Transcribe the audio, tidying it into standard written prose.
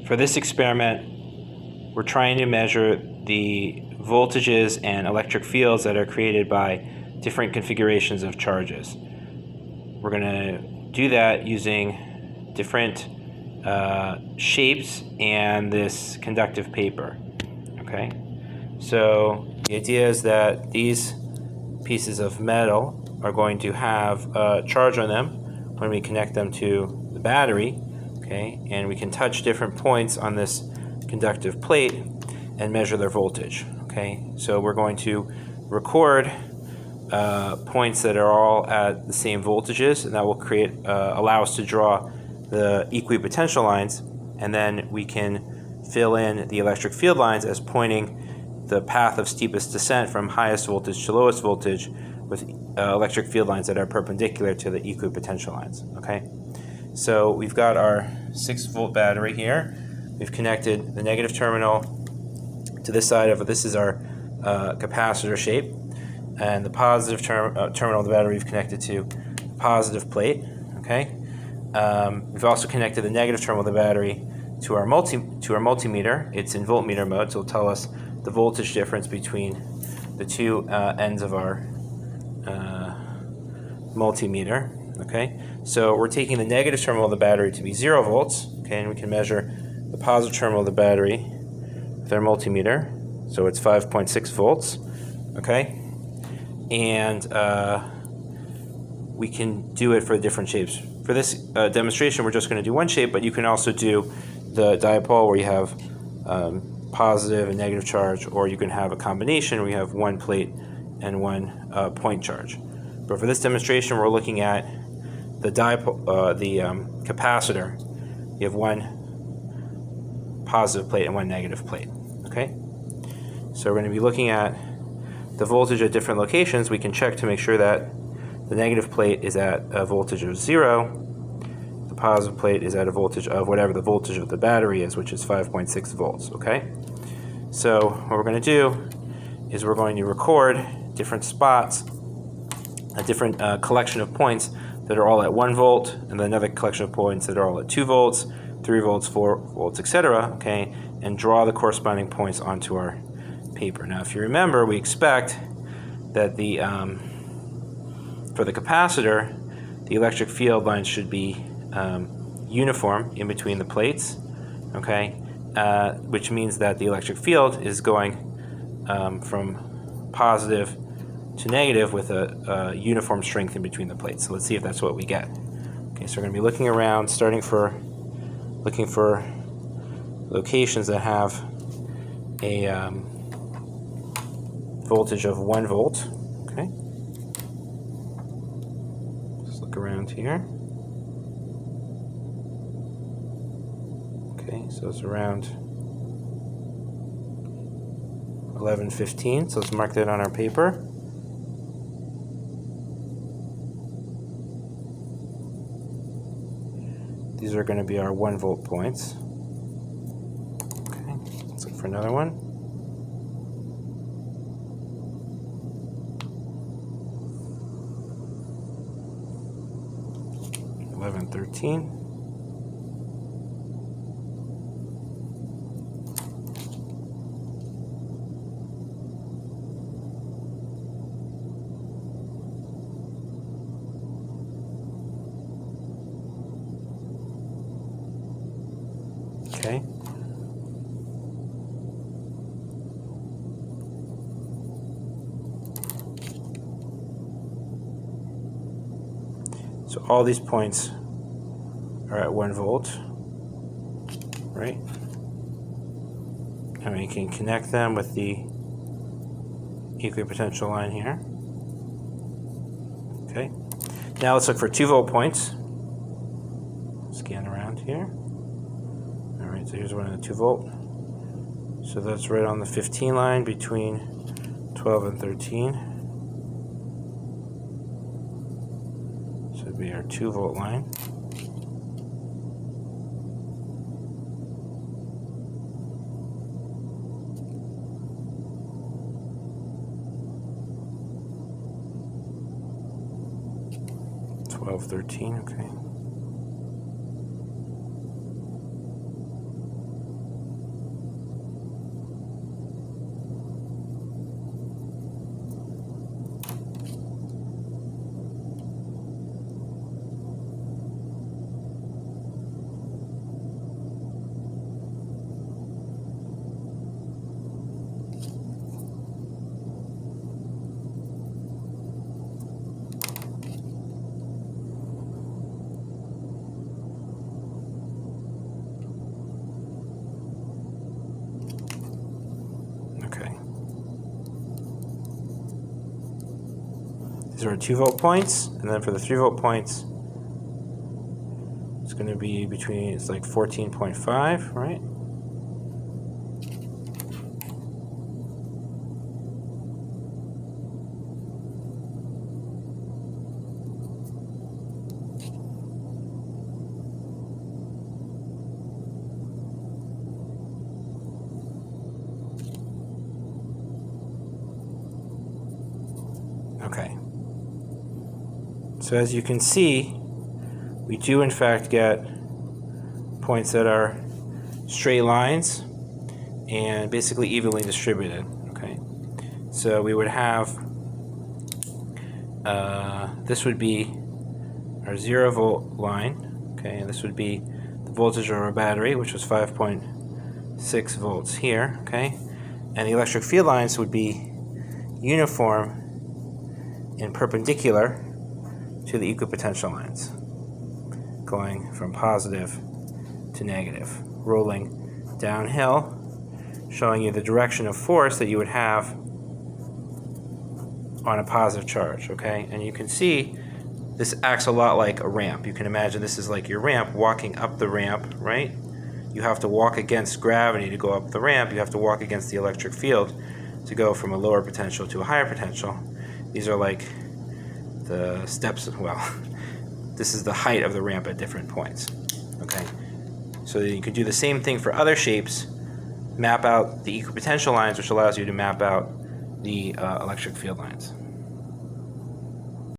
For this experiment, we're trying to measure the voltages and electric fields that are created by different configurations of charges. We're going to do that using different shapes and this conductive paper. Okay, so the idea is that these pieces of metal are going to have a charge on them when we connect them to the battery. Okay, and we can touch different points on this conductive plate and measure their voltage. Okay, so we're going to record points that are all at the same voltages, and that will allow us to draw the equipotential lines, and then we can fill in the electric field lines as pointing the path of steepest descent from highest voltage to lowest voltage with electric field lines that are perpendicular to the equipotential lines. Okay, so we've got our 6-volt battery here. We've connected the negative terminal to this side of it. This is our capacitor shape, and the positive terminal of the battery we've connected to the positive plate. Okay, we've also connected the negative terminal of the battery to our multimeter. It's in voltmeter mode, so it'll tell us the voltage difference between the two ends of our multimeter. Okay, so we're taking the negative terminal of the battery to be 0 volts. Okay, and we can measure the positive terminal of the battery with our multimeter, so it's 5.6 volts. Okay, and we can do it for different shapes. For this demonstration, we're just going to do one shape, but you can also do the dipole where you have positive and negative charge, or you can have a combination where you have one plate and one point charge. But for this demonstration, we're looking at the capacitor. You have one positive plate and one negative plate. Okay, so we're going to be looking at the voltage at different locations. We can check to make sure that the negative plate is at a voltage of 0. The positive plate is at a voltage of whatever the voltage of the battery is, which is 5.6 volts. Okay, so what we're going to do is we're going to record different spots, a different collection of points that are all at 1 volt, and then another collection of points that are all at 2 volts, 3 volts, 4 volts, etc. Okay, and draw the corresponding points onto our paper. Now, if you remember, we expect that for the capacitor, the electric field lines should be uniform in between the plates. Okay, which means that the electric field is going from positive to negative with a uniform strength in between the plates. So let's see if that's what we get. Okay, so we're going to be looking around, looking for locations that have a voltage of 1 volt. Okay, let's look around here. Okay, so it's around 11:15. So let's mark that on our paper. These are going to be our 1 volt points. Okay, let's look for another one. $11.13. Okay. So all these points are at 1 volt, right? And we can connect them with the equipotential line here. Okay. Now let's look for 2 volt points. Scan around here. So here's one of the 2 volt. So that's right on the 15 line between 12 and 13. So it'd be our 2 volt line. $12.13, okay. These are our 2-volt points, and then for the 3-volt points, it's going to be between, it's like 14.5, right? Okay. So as you can see, we do in fact get points that are straight lines and basically evenly distributed. Okay. So we would have this would be our 0-volt line. Okay, and this would be the voltage of our battery, which was 5.6 volts here. Okay, and the electric field lines would be uniform and perpendicular to the equipotential lines, going from positive to negative, rolling downhill, showing you the direction of force that you would have on a positive charge. Okay, and you can see this acts a lot like a ramp. You can imagine this is like your ramp, walking up the ramp, right? You have to walk against gravity to go up the ramp. You have to walk against the electric field to go from a lower potential to a higher potential. These are like the steps, well, this is the height of the ramp at different points. Okay, so you could do the same thing for other shapes, map out the equipotential lines, which allows you to map out the electric field lines.